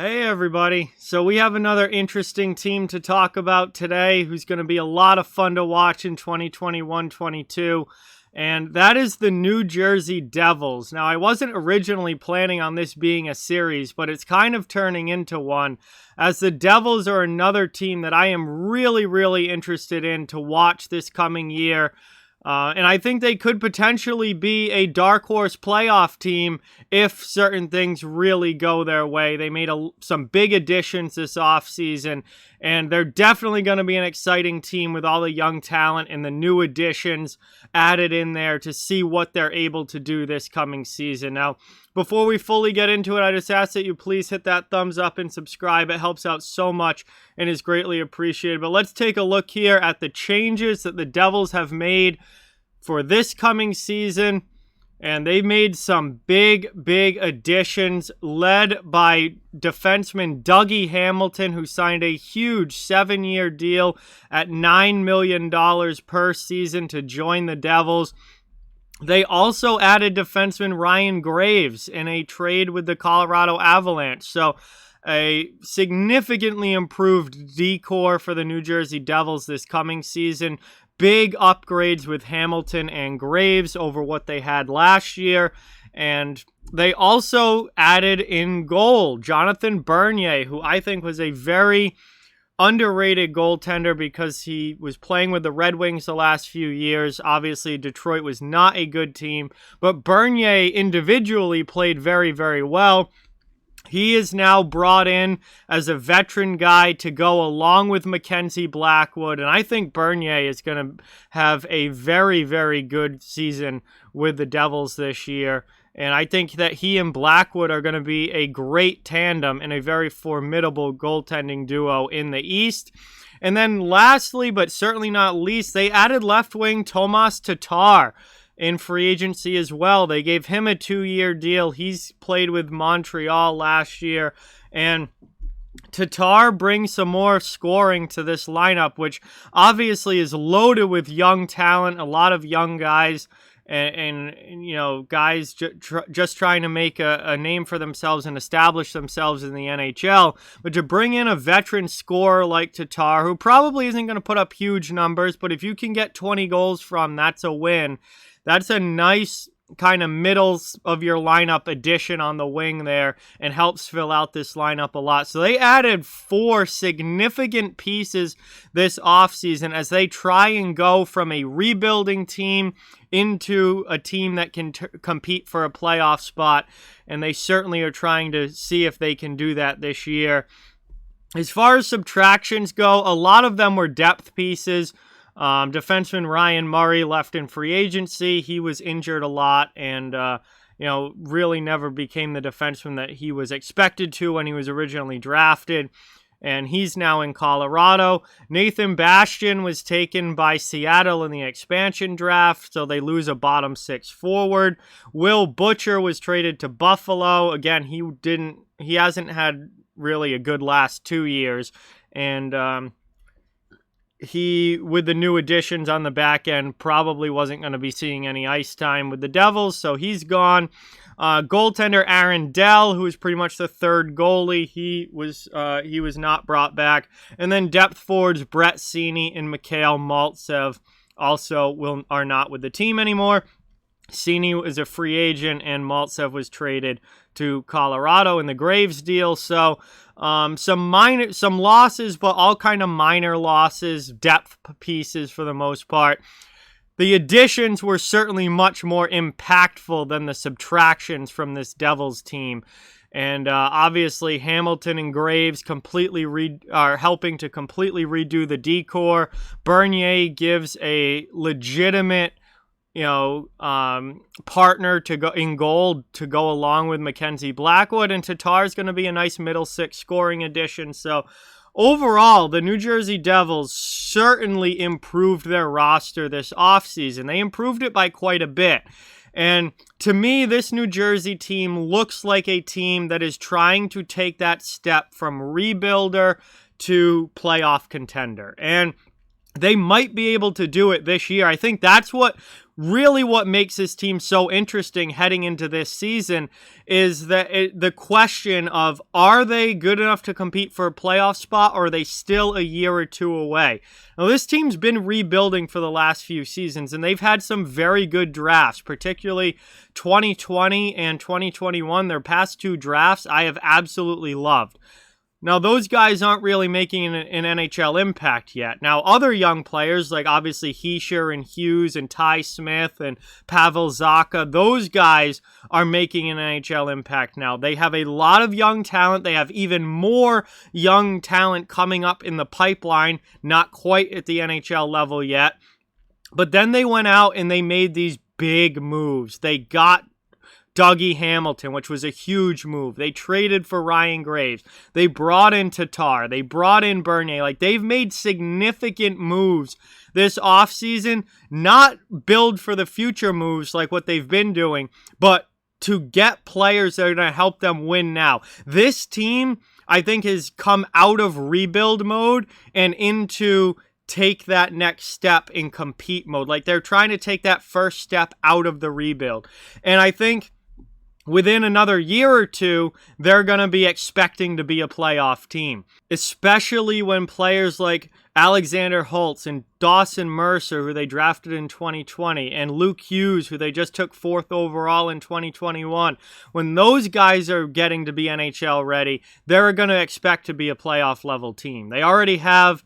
Hey everybody. So we have another interesting team to talk about today who's going to be a lot of fun to watch in 2021-22. And that is the New Jersey Devils. Now, I wasn't originally planning on this being a series, but it's kind of turning into one, as the Devils are another team that I am really interested in to watch this coming year. And I think they could potentially be a dark horse playoff team if certain things really go their way. They made some big additions this offseason, and they're definitely going to be an exciting team with all the young talent and the new additions added in there to see what they're able to do this coming season. Now, before we fully get into it, I just ask that you please hit that thumbs up and subscribe. It helps out so much and is greatly appreciated. But let's take a look here at the changes that the Devils have made for this coming season. And they made some big additions, led by defenseman Dougie Hamilton, who signed a huge 7-year deal at $9 million per season to join the Devils. They also added defenseman Ryan Graves in a trade with the Colorado Avalanche. So a significantly improved decor for the New Jersey Devils this coming season. Big upgrades with Hamilton and Graves over what they had last year. And they also added in goal Jonathan Bernier, who I think was a very underrated goaltender because he was playing with the Red Wings the last few years. Obviously, Detroit was not a good team, but Bernier individually played very well. He is now brought in as a veteran guy to go along with Mackenzie Blackwood, and I think Bernier is going to have a very good season with the Devils this year. And I think that he and Blackwood are going to be a great tandem and a very formidable goaltending duo in the East. And then lastly, but certainly not least, they added left wing Tomas Tatar in free agency as well. They gave him a 2-year deal. He's played with Montreal last year. And Tatar brings some more scoring to this lineup, which obviously is loaded with young talent, a lot of young guys. And you know, guys just trying to make a name for themselves and establish themselves in the NHL. But to bring in a veteran scorer like Tatar, who probably isn't going to put up huge numbers, but if you can get 20 goals from, that's a win. That's a nice kind of middle of your lineup addition on the wing there and helps fill out this lineup a lot. So they added 4 significant pieces this offseason as they try and go from a rebuilding team into a team that can compete for a playoff spot. And they certainly are trying to see if they can do that this year. As far as subtractions go, a lot of them were depth pieces. Defenseman Ryan Murray left in free agency. He was injured a lot and, really never became the defenseman that he was expected to when he was originally drafted. And he's now in Colorado. Nathan Bastian was taken by Seattle in the expansion draft, so they lose a bottom 6 forward. Will Butcher was traded to Buffalo. Again, he hasn't had really a good last 2 years. And, he, with the new additions on the back end, probably wasn't going to be seeing any ice time with the Devils, so he's gone. Goaltender Aaron Dell, who is pretty much the third goalie, he was not brought back. And then depth forwards Brett Seney and Mikhail Maltsev also are not with the team anymore. Seney is a free agent, and Maltsev was traded to Colorado in the Graves deal. So some losses, but all kind of minor losses, depth pieces for the most part. The additions were certainly much more impactful than the subtractions from this Devils team. And obviously, Hamilton and Graves are helping to completely redo the decor. Bernier gives a legitimate partner to go in goal to go along with Mackenzie Blackwood, and Tatar is going to be a nice middle 6 scoring addition. So overall, the New Jersey Devils certainly improved their roster this offseason. They improved it by quite a bit. And to me, this New Jersey team looks like a team that is trying to take that step from rebuilder to playoff contender. And they might be able to do it this year. I think that's what really what makes this team so interesting heading into this season is the question of, are they good enough to compete for a playoff spot, or are they still a year or two away? Now, this team's been rebuilding for the last few seasons, and they've had some very good drafts, particularly 2020 and 2021. Their past two drafts I have absolutely loved. Now, those guys aren't really making an NHL impact yet. Now, other young players, like obviously Hischier and Hughes and Ty Smith and Pavel Zacha, those guys are making an NHL impact now. They have a lot of young talent. They have even more young talent coming up in the pipeline, not quite at the NHL level yet. But then they went out and they made these big moves. They got Dougie Hamilton, which was a huge move. They traded for Ryan Graves. They brought in Tatar. They brought in Bernier. Like, they've made significant moves this offseason, not build for the future moves like what they've been doing, but to get players that are going to help them win now. This team, I think, has come out of rebuild mode and into take that next step in compete mode. Like, they're trying to take that first step out of the rebuild. And I think within another year or two, they're going to be expecting to be a playoff team, especially when players like Alexander Holtz and Dawson Mercer, who they drafted in 2020, and Luke Hughes, who they just took 4th overall in 2021, when those guys are getting to be NHL ready, they're going to expect to be a playoff level team. They already have,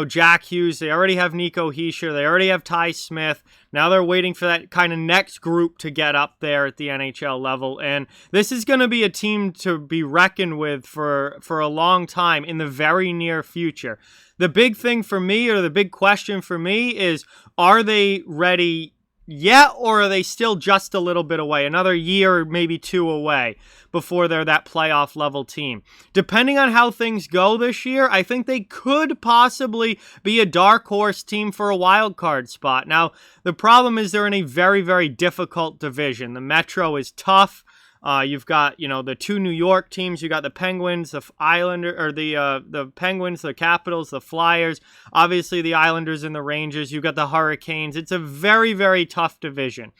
Jack Hughes. They already have Nico Hischier. They already have Ty Smith. Now they're waiting for that kind of next group to get up there at the NHL level. And this is going to be a team to be reckoned with for a long time in the very near future. The big thing for me, or the big question for me, is, are they ready yet, or are they still just a little bit away, another year or maybe two away before they're that playoff level team? Depending on how things go this year, I think they could possibly be a dark horse team for a wild card spot. Now, the problem is they're in a very, very difficult division. The Metro is tough. You've got, the two New York teams. You got the Penguins, the the Penguins, the Capitals, the Flyers. Obviously, the Islanders and the Rangers. You've got the Hurricanes. It's a very, very tough division.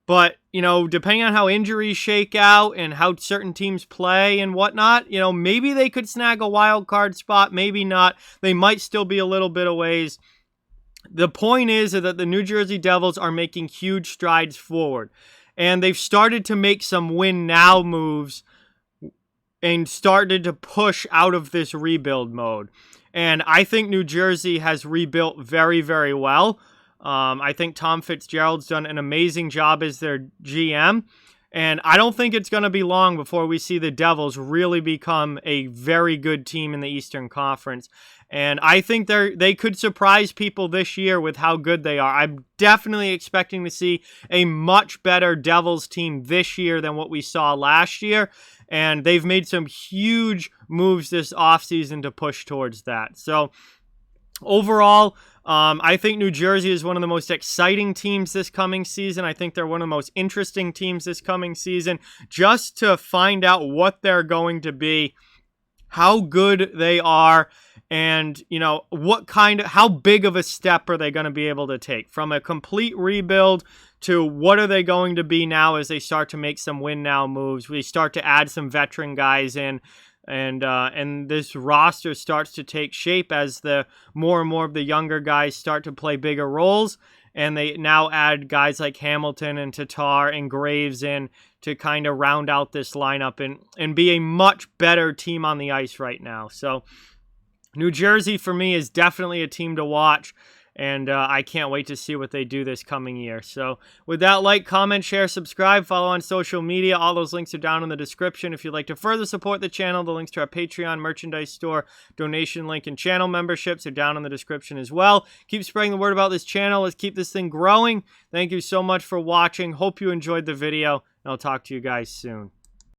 But, depending on how injuries shake out and how certain teams play and whatnot, maybe they could snag a wild card spot. Maybe not. They might still be a little bit of ways. The point is that the New Jersey Devils are making huge strides forward. And they've started to make some win now moves and started to push out of this rebuild mode. And I think New Jersey has rebuilt very, very well. I think Tom Fitzgerald's done an amazing job as their GM. And I don't think it's going to be long before we see the Devils really become a very good team in the Eastern Conference. And I think they could surprise people this year with how good they are. I'm definitely expecting to see a much better Devils team this year than what we saw last year. And they've made some huge moves this offseason to push towards that. So overall, I think New Jersey is one of the most exciting teams this coming season. I think they're one of the most interesting teams this coming season, just to find out what they're going to be, how good they are, and, how big of a step are they going to be able to take from a complete rebuild to what are they going to be now as they start to make some win now moves. We start to add some veteran guys in. And this roster starts to take shape as the more and more of the younger guys start to play bigger roles, and they now add guys like Hamilton and Tatar and Graves in to kind of round out this lineup and be a much better team on the ice right now. So New Jersey, for me, is definitely a team to watch. And I can't wait to see what they do this coming year. So with that, like, comment, share, subscribe, follow on social media. All those links are down in the description. If you'd like to further support the channel, the links to our Patreon, merchandise store, donation link, and channel memberships are down in the description as well. Keep spreading the word about this channel. Let's keep this thing growing. Thank you so much for watching. Hope you enjoyed the video, and I'll talk to you guys soon.